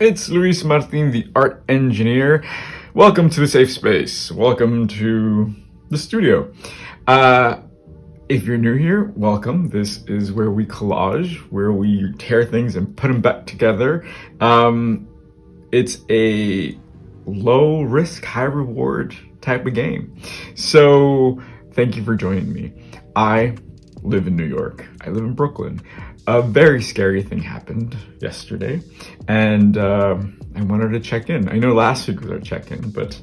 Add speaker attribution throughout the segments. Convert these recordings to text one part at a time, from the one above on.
Speaker 1: It's Luis Martin, the art engineer. Welcome to the safe space. Welcome to the studio. If you're new here, welcome. This is where we collage, where we tear things and put them back together. It's a low risk, high reward type of game. So thank you for joining me. I live in New York. I live in Brooklyn. A very scary thing happened yesterday, and I wanted to check in. I know last week was our check-in, but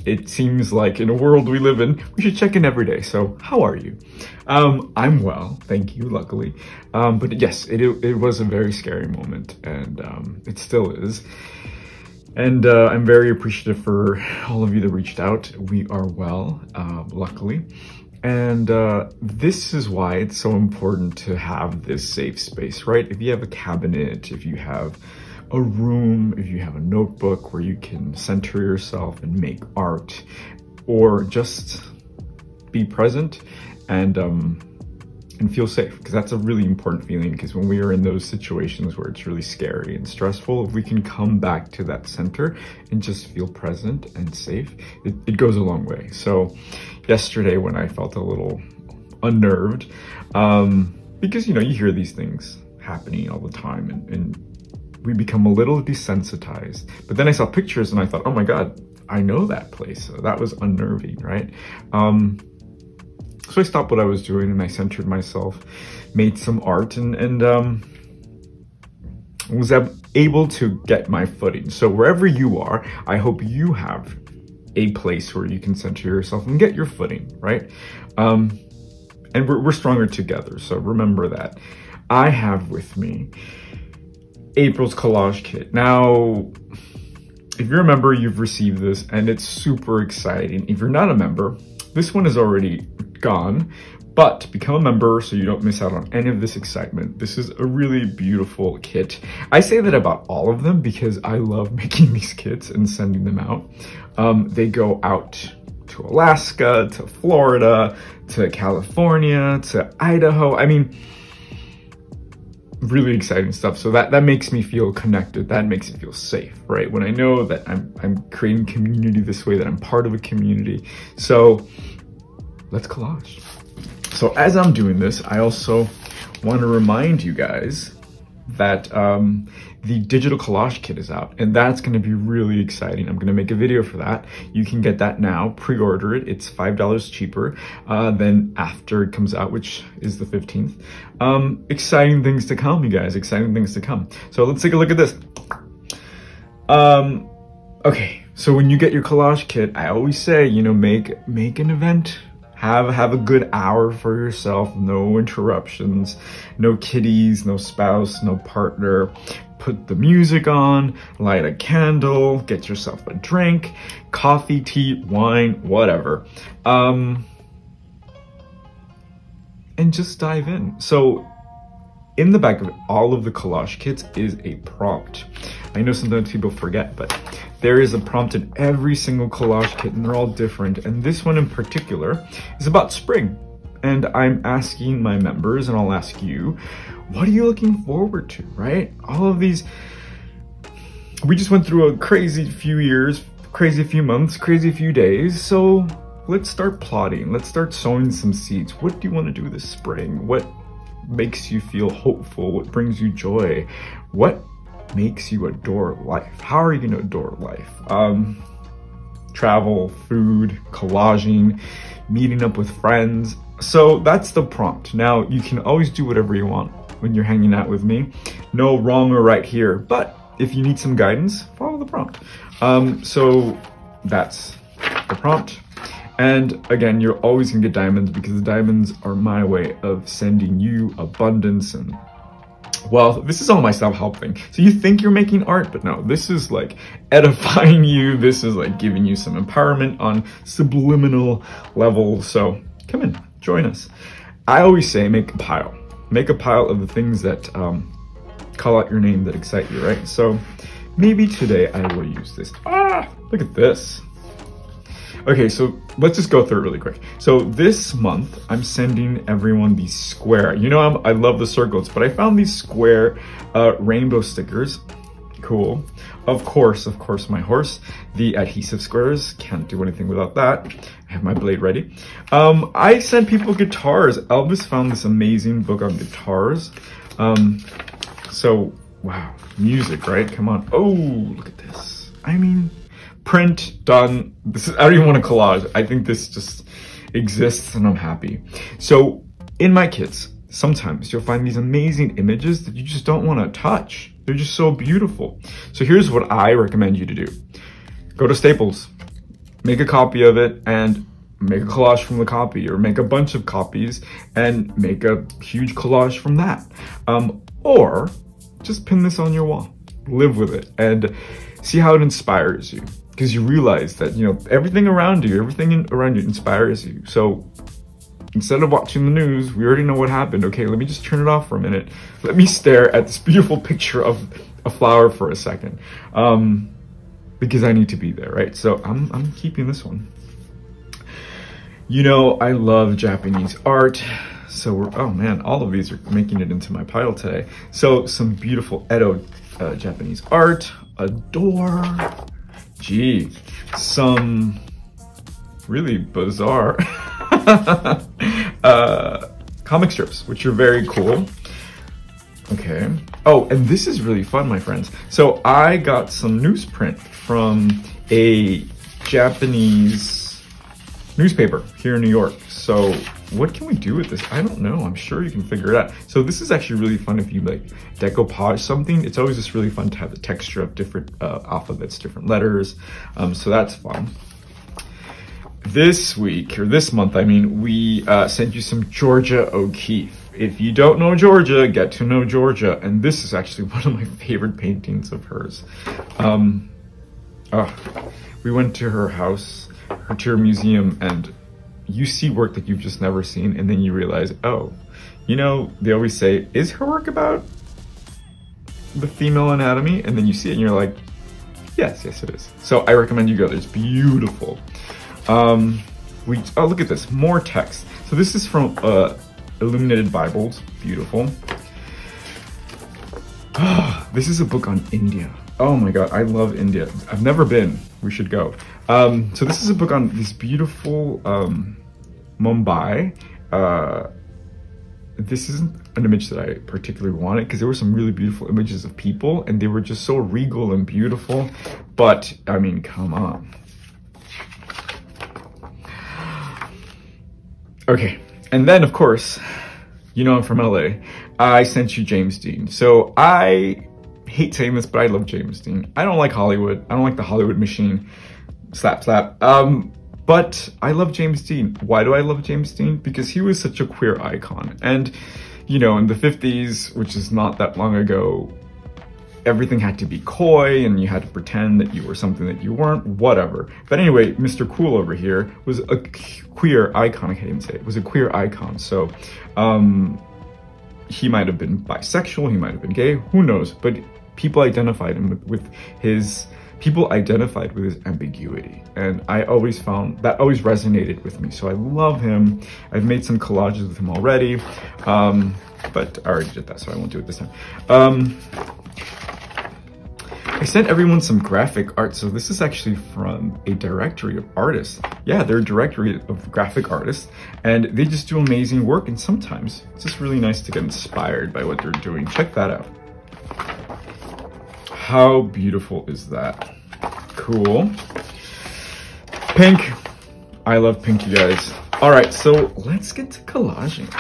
Speaker 1: it seems like in a world we live in, we should check in every day. So how are you? I'm well, thank you, luckily. But yes, it was a very scary moment, and it still is. And I'm very appreciative for all of you that reached out. We are well, luckily. And this is why it's so important to have this safe space, right? If you have a cabinet, if you have a room, if you have a notebook where you can center yourself and make art, or just be present and feel safe, because that's a really important feeling. Because when we are in those situations where it's really scary and stressful, if we can come back to that center and just feel present and safe, it goes a long way. So yesterday when I felt a little unnerved, because, you know, you hear these things happening all the time and we become a little desensitized. But then I saw pictures and I thought, oh my God, I know that place. So that was unnerving, right? So I stopped what I was doing and I centered myself, made some art, and was able to get my footing. So wherever you are, I hope you have a place where you can center yourself and get your footing, right? And we're stronger together, so remember that. I have with me April's Collage Kit. Now, if you're a member, you've received this and it's super exciting. If you're not a member, this one is already gone, but become a member so you don't miss out on any of this excitement. This is a really beautiful kit. I say that about all of them because I love making these kits and sending them out. They go out to Alaska, to Florida, to California, to Idaho. I mean, really exciting stuff. So that makes me feel connected. That makes me feel safe, right? When I know that I'm creating community this way, that I'm part of a community. So let's collage. So as I'm doing this, I also want to remind you guys that the Digital Collage Kit is out, and that's going to be really exciting. I'm going to make a video for that. You can get that now, pre-order it. It's $5 cheaper than after it comes out, which is the 15th. Exciting things to come, you guys, exciting things to come. So let's take a look at this. Okay, so when you get your collage kit, I always say, you know, make an event. Have a good hour for yourself, no interruptions, no kitties, no spouse, no partner. Put the music on, light a candle, get yourself a drink, coffee, tea, wine, whatever. And just dive in. So in the back of all of the collage kits is a prompt. I know sometimes people forget, but there is a prompt in every single collage kit and they're all different. And this one in particular is about spring. And I'm asking my members, and I'll ask you, what are you looking forward to, right? All of these, we just went through a crazy few years, crazy few months, crazy few days. So let's start plotting. Let's start sowing some seeds. What do you want to do this spring? What makes you feel hopeful? What brings you joy? What makes you adore life? How are you going to adore life? Travel, food, collaging, meeting up with friends. So that's the prompt. Now you can always do whatever you want when you're hanging out with me. No wrong or right here, but if you need some guidance, follow the prompt. So that's the prompt. And again, you're always gonna get diamonds because the diamonds are my way of sending you abundance and, well, this is all my self-help thing. So you think you're making art, but no, this is like edifying you. This is like giving you some empowerment on subliminal levels. So come in, join us. I always say make a pile. Make a pile of the things that call out your name, that excite you, right? So maybe today I will use this. Ah, look at this. Okay, so let's just go through it really quick. So this month, I'm sending everyone these square, you know, I love the circles, but I found these square rainbow stickers Cool. Of course, my horse. The adhesive squares, can't do anything without that. I have my blade ready. I sent people guitars. Elvis found this amazing book on guitars. So, wow, music, right? Come on. Oh, look at this. I mean, print, done. This is, I don't even want to collage. I think this just exists and I'm happy. So, in my kits, sometimes you'll find these amazing images that you just don't want to touch. They're just so beautiful. So here's what I recommend you to do. Go to Staples, make a copy of it and make a collage from the copy, or make a bunch of copies and make a huge collage from that. Or just pin this on your wall, live with it and see how it inspires you. Because you realize that, you know, everything around you inspires you. So instead of watching the news, we already know what happened. Okay, let me just turn it off for a minute. Let me stare at this beautiful picture of a flower for a second. Because I need to be there, right? So I'm keeping this one. You know, I love Japanese art. So oh man, all of these are making it into my pile today. So some beautiful Edo Japanese art, a door. Gee, some really bizarre comic strips, which are very cool. Okay. Oh, and this is really fun, my friends. So I got some newsprint from a Japanese newspaper here in New York. So what can we do with this? I don't know. I'm sure you can figure it out. So this is actually really fun if you like decoupage something. It's always just really fun to have the texture of different alphabets, different letters. So that's fun. This week, or this month, I mean, we sent you some Georgia O'Keeffe. If you don't know Georgia, get to know Georgia. And this is actually one of my favorite paintings of hers. We went to her house, to her museum, and you see work that you've just never seen, and then you realize, oh, you know, they always say, is her work about the female anatomy? And then you see it and you're like, yes, it is. So I recommend you go there. It's beautiful. Oh, look at this, more text. So this is from Illuminated Bibles, beautiful. This is a book on India. Oh my God, I love India. I've never been, we should go. So this is a book on this beautiful Mumbai. This isn't an image that I particularly wanted because there were some really beautiful images of people and they were just so regal and beautiful. But I mean, come on. Okay, and then of course, you know I'm from LA. I sent you James Dean. So I hate saying this, but I love James Dean. I don't like Hollywood. I don't like the Hollywood machine. Slap, slap. But I love James Dean. Why do I love James Dean? Because he was such a queer icon. And, you know, in the 50s, which is not that long ago, everything had to be coy and you had to pretend that you were something that you weren't, whatever. But anyway, Mr. Cool over here was a queer icon. I can't even say it. It was a queer icon. So, he might have been bisexual, he might have been gay, who knows? But people identified him with his ambiguity. And I always found that always resonated with me. So I love him. I've made some collages with him already, but I already did that, so I won't do it this time. I sent everyone some graphic art. So this is actually from a directory of artists. Yeah, they're a directory of graphic artists and they just do amazing work. And sometimes it's just really nice to get inspired by what they're doing. Check that out. How beautiful is that? Cool. Pink. I love pink, you guys. All right, so let's get to collaging.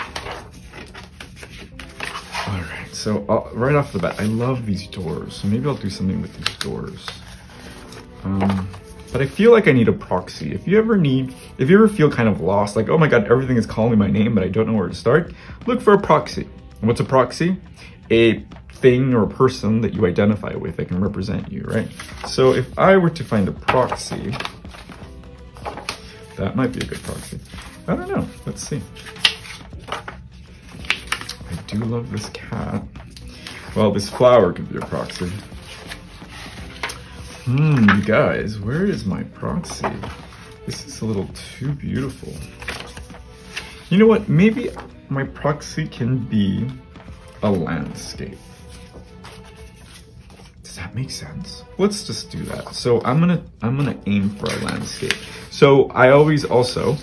Speaker 1: All right, so right off the bat, I love these doors. So maybe I'll do something with these doors. But I feel like I need a proxy. If you ever feel kind of lost, like, oh my God, everything is calling my name, but I don't know where to start, look for a proxy. And what's a proxy? A thing or a person that you identify with that can represent you, right? So if I were to find a proxy, that might be a good proxy. I don't know, let's see. I do love this cat. Well, this flower could be a proxy. You guys, where is my proxy? This is a little too beautiful. You know what, maybe my proxy can be a landscape. Does that makes sense. Let's just do that. So I'm gonna aim for a landscape. So I always also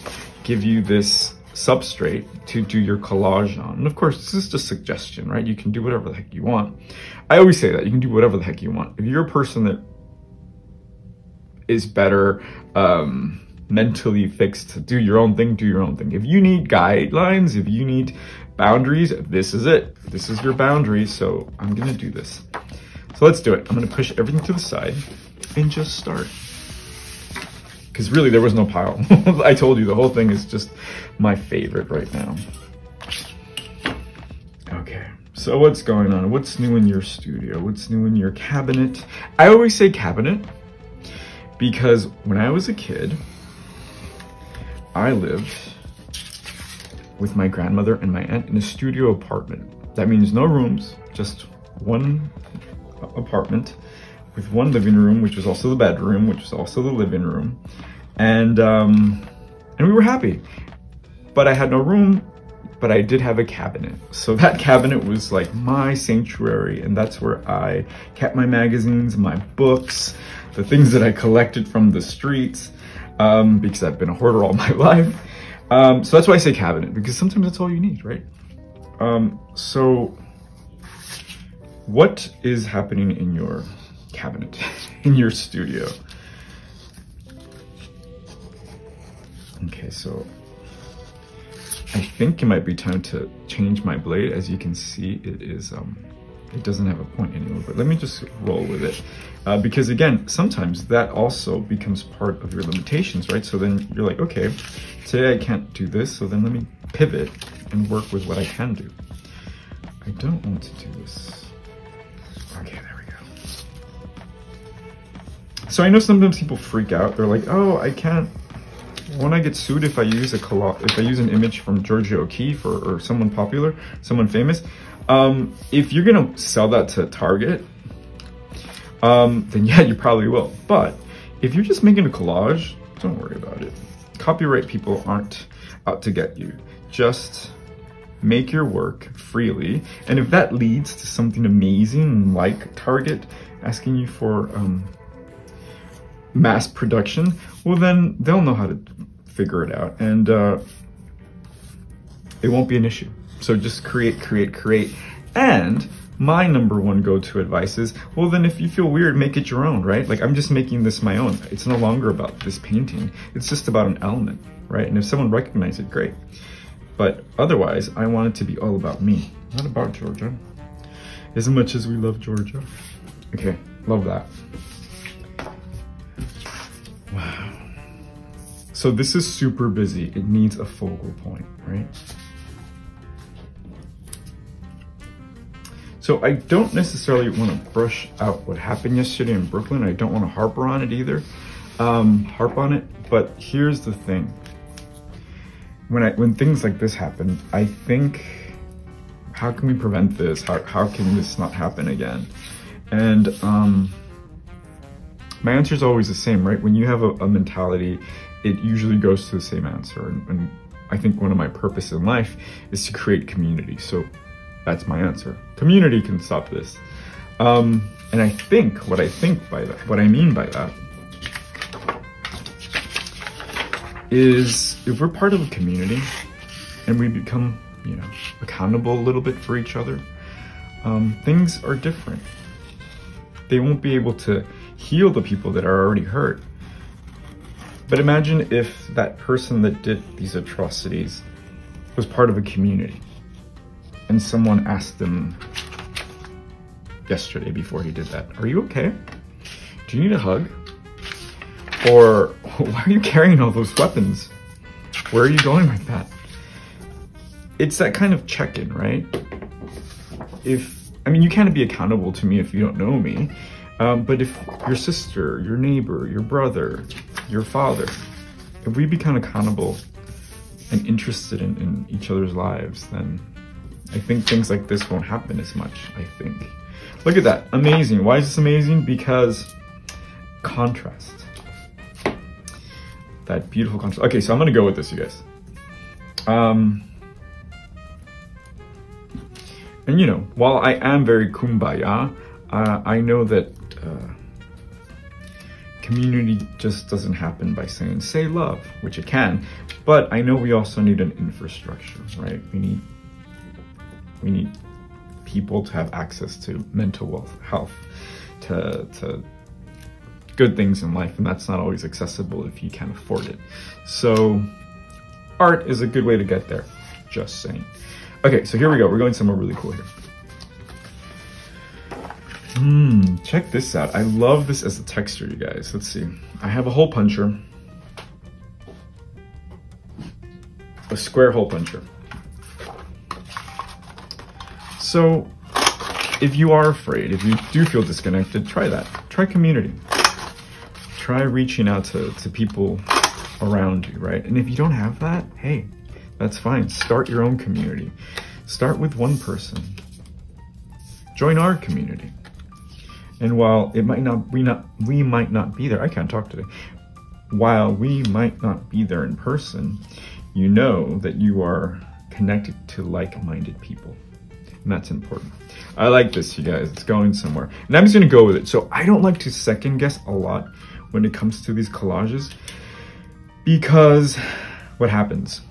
Speaker 1: give you this substrate to do your collage on. And of course, this is just a suggestion, right? You can do whatever the heck you want. I always say that you can do whatever the heck you want. If you're a person that is better mentally fixed to do your own thing, do your own thing. If you need guidelines, if you need boundaries, this is it. This is your boundary. So I'm gonna do this. So let's do it. I'm gonna push everything to the side and just start. Because really there was no pile. I told you the whole thing is just my favorite right now. Okay, so what's going on? What's new in your studio? What's new in your cabinet? I always say cabinet because when I was a kid, I lived with my grandmother and my aunt in a studio apartment. That means no rooms, just one apartment with one living room, which was also the bedroom, which was also the living room. And we were happy. But I had no room, but I did have a cabinet. So that cabinet was like my sanctuary, and that's where I kept my magazines, my books, the things that I collected from the streets, because I've been a hoarder all my life. So that's why I say cabinet, because sometimes that's all you need, right? So what is happening in your cabinet, in your studio? Okay, so I think it might be time to change my blade. As you can see, it is, it doesn't have a point anymore, but let me just roll with it. Because again, sometimes that also becomes part of your limitations, right? So then you're like, okay, today I can't do this, so then let me pivot and work with what I can do. I don't want to do this. Okay, there we go. So I know sometimes people freak out. They're like, oh, I can't, when I get sued if I use if I use an image from Georgia O'Keeffe or someone popular, someone famous, if you're gonna sell that to Target, then yeah, you probably will. But if you're just making a collage, don't worry about it. Copyright people aren't out to get you. Just make your work freely. And if that leads to something amazing like Target asking you for mass production, well then they'll know how to figure it out, and it won't be an issue. So just create. And my number one go-to advice is, well then if you feel weird, make it your own, right? Like I'm just making this my own. It's no longer about this painting. It's just about an element, right? And if someone recognizes it, great. But otherwise, I want it to be all about me, not about Georgia. As much as we love Georgia. Okay, love that. Wow. So this is super busy. It needs a focal point, right? So I don't necessarily want to brush out what happened yesterday in Brooklyn. I don't want to harp on it either. But here's the thing. When things like this happen, I think, how can we prevent this? How can this not happen again? And my answer is always the same, right? When you have a mentality, it usually goes to the same answer. And I think one of my purposes in life is to create community. So that's my answer. Community can stop this. And I think what I mean by that is if we're part of a community and we become, you know, accountable a little bit for each other, things are different. They won't be able to heal the people that are already hurt. But imagine if that person that did these atrocities was part of a community and someone asked them yesterday before he did that, are you okay? Do you need a hug? Or why are you carrying all those weapons? Where are you going with that? It's that kind of check-in, right? I mean, you can't be accountable to me if you don't know me. But if your sister, your neighbor, your brother, your father, if we become accountable and interested in each other's lives, then I think things like this won't happen as much, I think. Look at that, amazing. Why is this amazing? Because contrast. That beautiful contrast. Okay, so I'm gonna go with this, you guys. And you know, while I am very kumbaya, I know that
Speaker 2: community just doesn't happen by saying, say love, which it can, but I know we also need an infrastructure, right? We need people to have access to mental health, to good things in life, and that's not always accessible if you can't afford it. So art is a good way to get there, just saying. Okay, so here we go. We're going somewhere really cool here. Check this out. I love this as a texture, you guys. Let's see. I have a hole puncher. A square hole puncher. So if you are afraid, if you do feel disconnected, try that. Try community. Try reaching out to people around you, right? And if you don't have that, hey, that's fine. Start your own community. Start with one person. Join our community. And while it might not, we might not be there, I can't talk today. While we might not be there in person, you know that you are connected to like-minded people. And that's important. I like this, you guys. It's going somewhere. And I'm just gonna go with it. So I don't like to second guess a lot when it comes to these collages, because what happens?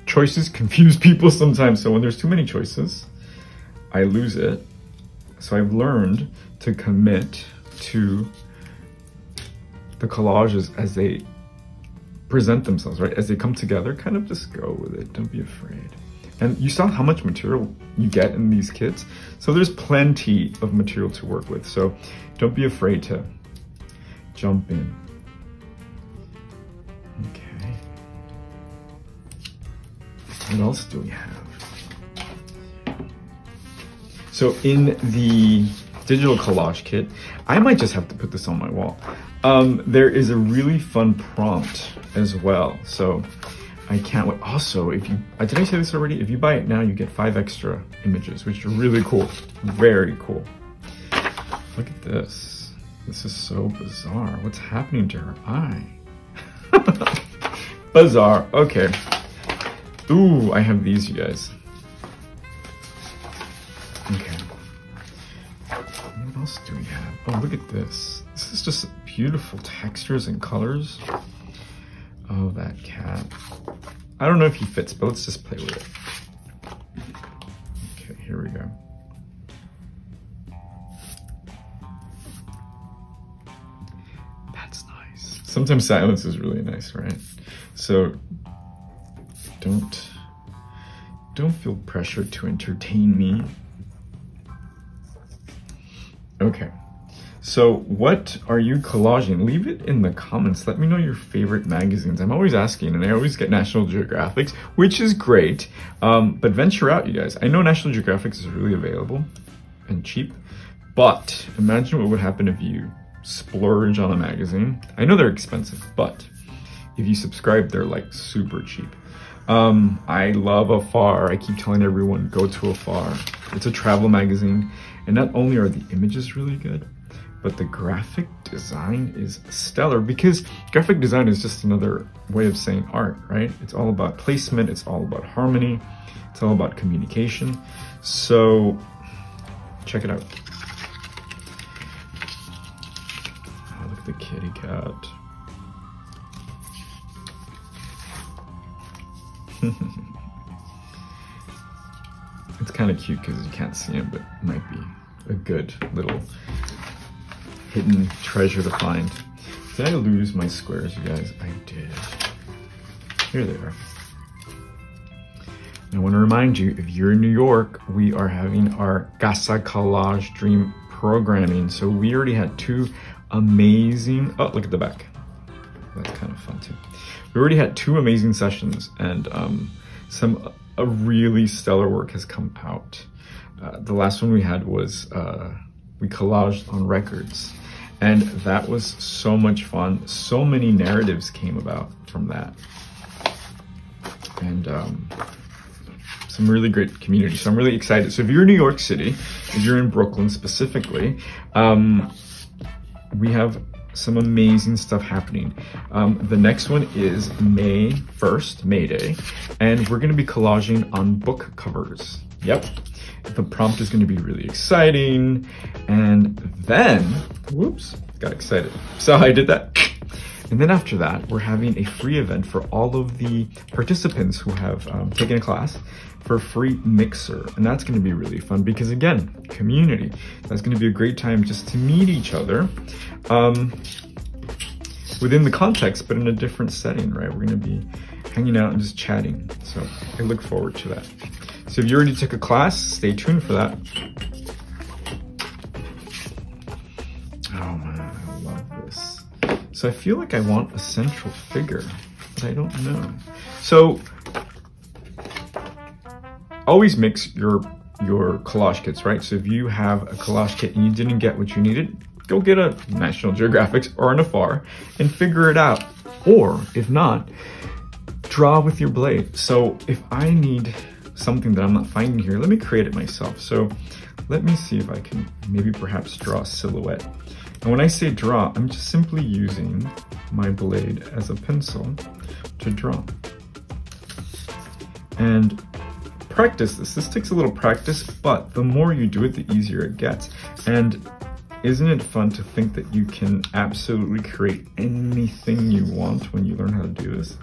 Speaker 2: Choices confuse people sometimes. So when there's too many choices, I lose it. So I've learned to commit to the collages as they present themselves, right? As they come together, kind of just go with it. Don't be afraid. And you saw how much material you get in these kits. So there's plenty of material to work with. So don't be afraid to jump in. Okay. What else do we have? So in the Digital Collage Kit, I might just have to put this on my wall. There is a really fun prompt as well. So I can't wait. Also, if you, did I say this already? If you buy it now, you get 5 extra images, which are really cool. Very cool. Look at this. This is so bizarre. What's happening to her eye? Bizarre. Okay. Ooh, I have these, you guys. Okay. What else do we have? Oh, look at this. This is just beautiful textures and colors. Oh, that cat. I don't know if he fits, but let's just play with it. Okay, here we go. That's nice. Sometimes silence is really nice, right? So don't feel pressured to entertain me. Okay, so what are you collaging? Leave it in the comments. Let me know your favorite magazines. I'm always asking, and I always get National Geographics, which is great, but venture out, you guys. I know National Geographic is really available and cheap, but imagine what would happen if you splurge on a magazine. I know they're expensive, but if you subscribe, they're like super cheap. I love Afar. I keep telling everyone, go to Afar. It's a travel magazine. And not only are the images really good, but the graphic design is stellar, because graphic design is just another way of saying art, right? It's all about placement. It's all about harmony. It's all about communication. So check it out. Oh, look at the kitty cat. It's kind of cute because you can't see him, but it might be a good little hidden treasure to find. Did I lose my squares, you guys? I did. Here they are. And I want to remind you, if you're in New York, we are having our Casa Collage Dream programming. So we already had 2 amazing, oh, look at the back. That's kind of fun too. We already had 2 amazing sessions, and a really stellar work has come out. The last one we had was, we collaged on records, and that was so much fun. So many narratives came about from that. And some really great community. So I'm really excited. So if you're in New York City, if you're in Brooklyn specifically, we have some amazing stuff happening. The next one is May 1st, May Day, and we're gonna be collaging on book covers. Yep. The prompt is going to be really exciting. And then, whoops, got excited. So I did that. And then after that, we're having a free event for all of the participants who have taken a class for a free mixer. And that's going to be really fun because, again, community. That's going to be a great time just to meet each other within the context, but in a different setting, right? We're going to be hanging out and just chatting. So I look forward to that. So if you already took a class, stay tuned for that. Oh man, I love this. So I feel like I want a central figure, but I don't know. So always mix your collage kits, right? So if you have a collage kit and you didn't get what you needed, go get a National Geographic or an Afar and figure it out. Or if not, draw with your blade. So if I need something that I'm not finding here, let me create it myself. So let me see if I can maybe perhaps draw a silhouette. And when I say draw, I'm just simply using my blade as a pencil to draw. And practice this. This takes a little practice, but the more you do it, the easier it gets. And isn't it fun to think that you can absolutely create anything you want when you learn how to do this?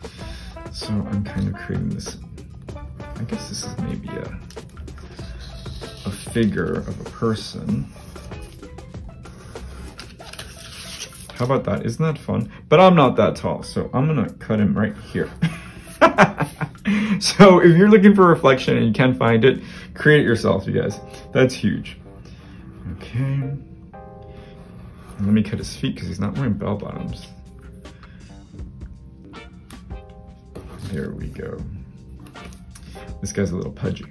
Speaker 2: So I'm kind of creating this. I guess this is maybe a figure of a person. How about that? Isn't that fun? But I'm not that tall, so I'm gonna cut him right here. So if you're looking for reflection and you can't find it, create it yourself, you guys. That's huge. Okay. Let me cut his feet because he's not wearing bell bottoms. There we go. This guy's a little pudgy.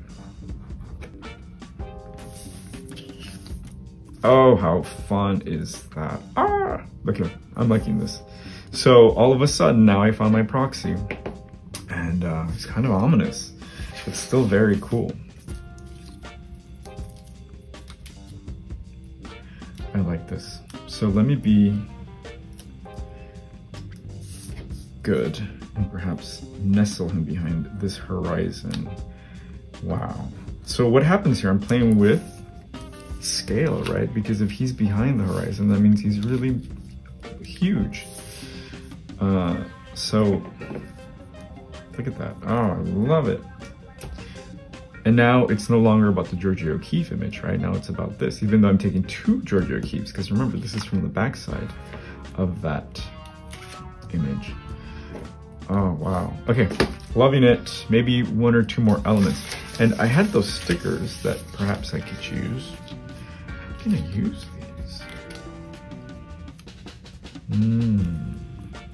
Speaker 2: Oh, how fun is that? Ah, look here, I'm liking this. So all of a sudden now I found my proxy and it's kind of ominous. It's still very cool. I like this. So let me be good and perhaps nestle him behind this horizon. Wow. So what happens here, I'm playing with scale, right? Because if he's behind the horizon, that means he's really huge. So look at that. Oh, I love it. And now it's no longer about the Georgia O'Keeffe image, right? Now it's about this, even though I'm taking two Georgia O'Keeffes, because remember, this is from the backside of that image. Oh, wow. Okay, loving it. Maybe one or two more elements. And I had those stickers that perhaps I could use. How can I use these?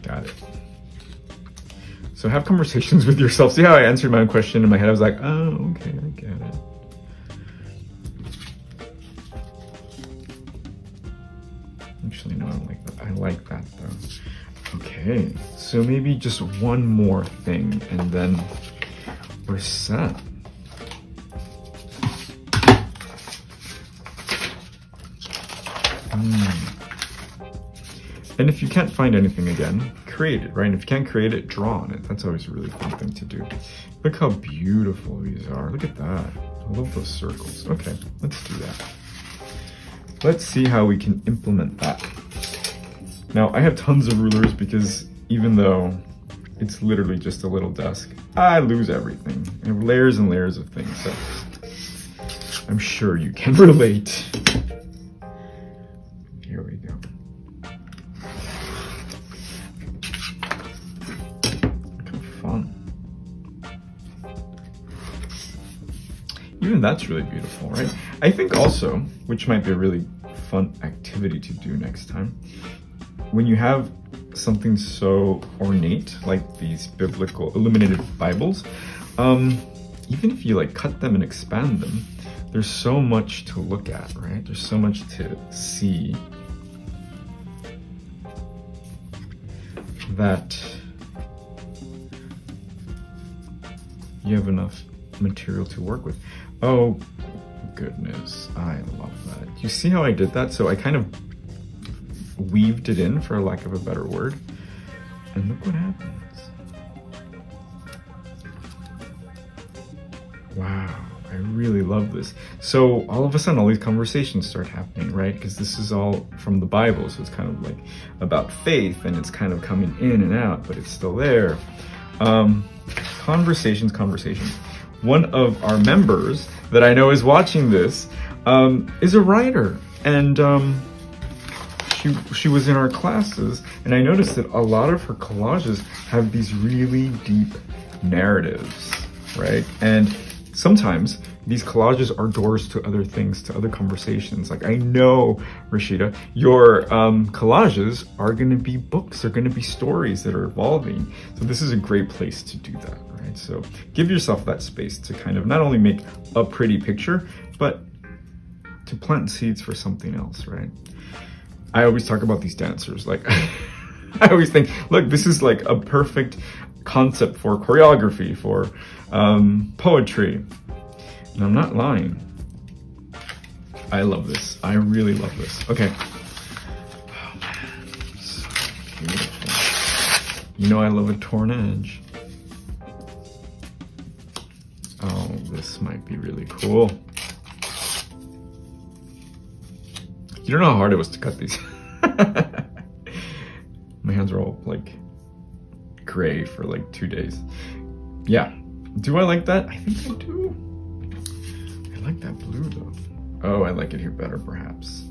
Speaker 2: Got it. So have conversations with yourself. See how I answered my own question in my head? I was like, oh, okay, I get it. Actually, no, I don't like that. I like that though. Okay, so maybe just one more thing and then we're set. And if you can't find anything again, create it, right? And if you can't create it, draw on it. That's always a really fun thing to do. Look how beautiful these are. Look at that. I love those circles. Okay, let's do that. Let's see how we can implement that. Now, I have tons of rulers because even though it's literally just a little desk, I lose everything. I have layers and layers of things, so I'm sure you can relate. Here we go. Even that's really beautiful, right? I think also, which might be a really fun activity to do next time, when you have something so ornate, like these biblical illuminated Bibles, even if you like cut them and expand them, there's so much to look at, right? There's so much to see that you have enough material to work with. Oh goodness, I love that. You see how I did that? So I kind of weaved it in, for lack of a better word, and look what happens. Wow, I really love this. So all of a sudden, all these conversations start happening, right? Because this is all from the Bible, so it's kind of like about faith, and it's kind of coming in and out, but it's still there. Conversations. One of our members that I know is watching this is a writer, and she was in our classes, and I noticed that a lot of her collages have these really deep narratives, right? And sometimes these collages are doors to other things, to other conversations. Like, I know, Rashida, your collages are going to be books, they're going to be stories that are evolving. So this is a great place to do that, right? So give yourself that space to kind of not only make a pretty picture, but to plant seeds for something else, right? I always talk about these dancers. Like, I always think, look, this is like a perfect concept for choreography, for poetry. And I'm not lying. I love this. I really love this. Okay. Oh man, so beautiful. You know I love a torn edge. Oh, this might be really cool. You don't know how hard it was to cut these. My hands are all like gray for like 2 days. Yeah. Do I like that? I think I do. I like that blue though. Oh, I like it here better perhaps.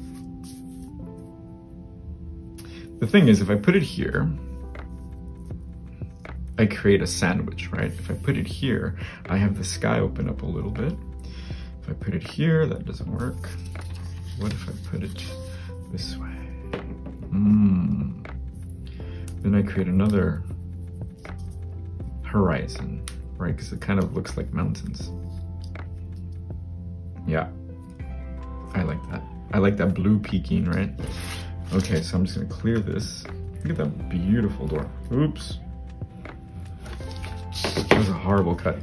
Speaker 2: The thing is, if I put it here, I create a sandwich, right? If I put it here, I have the sky open up a little bit. If I put it here, that doesn't work. What if I put it this way? Then I create another horizon, right? Because it kind of looks like mountains. Yeah, I like that. I like that blue peaking, right? Okay, so I'm just gonna clear this. Look at that beautiful door. Oops. That was a horrible cut.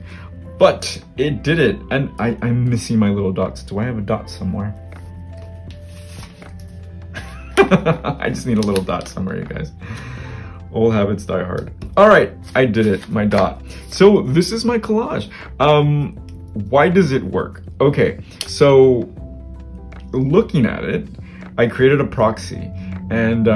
Speaker 2: But it did it, and I'm missing my little dots. Do I have a dot somewhere? I just need a little dot somewhere, you guys. Old habits die hard. All right, I did it, my dot. So this is my collage. Why does it work? Okay, so looking at it, I created a proxy, and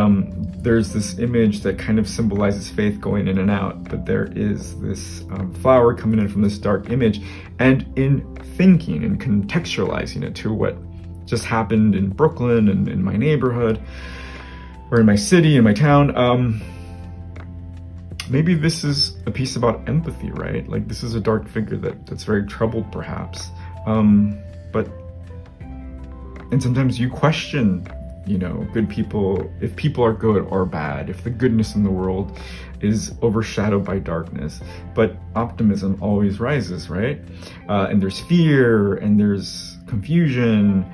Speaker 2: there's this image that kind of symbolizes faith going in and out, but there is this flower coming in from this dark image, and in thinking and contextualizing it to what just happened in Brooklyn and in my neighborhood, or in my city, in my town, maybe this is a piece about empathy, right? Like, this is a dark figure that's very troubled perhaps, and sometimes you question, you know, good people, if people are good or bad, if the goodness in the world is overshadowed by darkness. But optimism always rises, right? And there's fear, and there's confusion.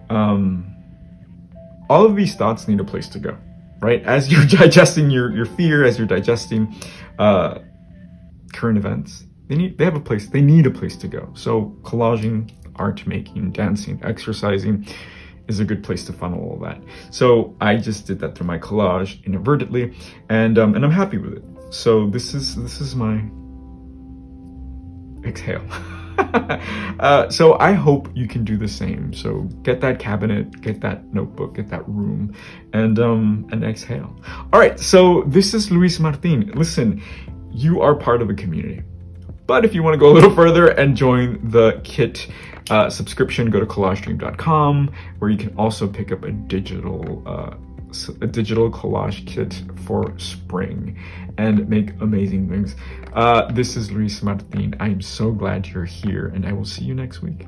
Speaker 2: All of these thoughts need a place to go, right? As you're digesting your fear, as you're digesting current events, they have a place, they need a place to go. So collaging, art making, dancing, exercising is a good place to funnel all that. So I just did that through my collage inadvertently, and I'm happy with it. So this is my exhale. So I hope you can do the same. So get that cabinet, get that notebook, get that room, and exhale. All right, so this is Luis Martin. Listen, you are part of a community. But if you want to go a little further and join the kit subscription, go to collagedream.com, where you can also pick up a digital collage kit for spring and make amazing things. This is Luis Martin. I'm so glad you're here, and I will see you next week.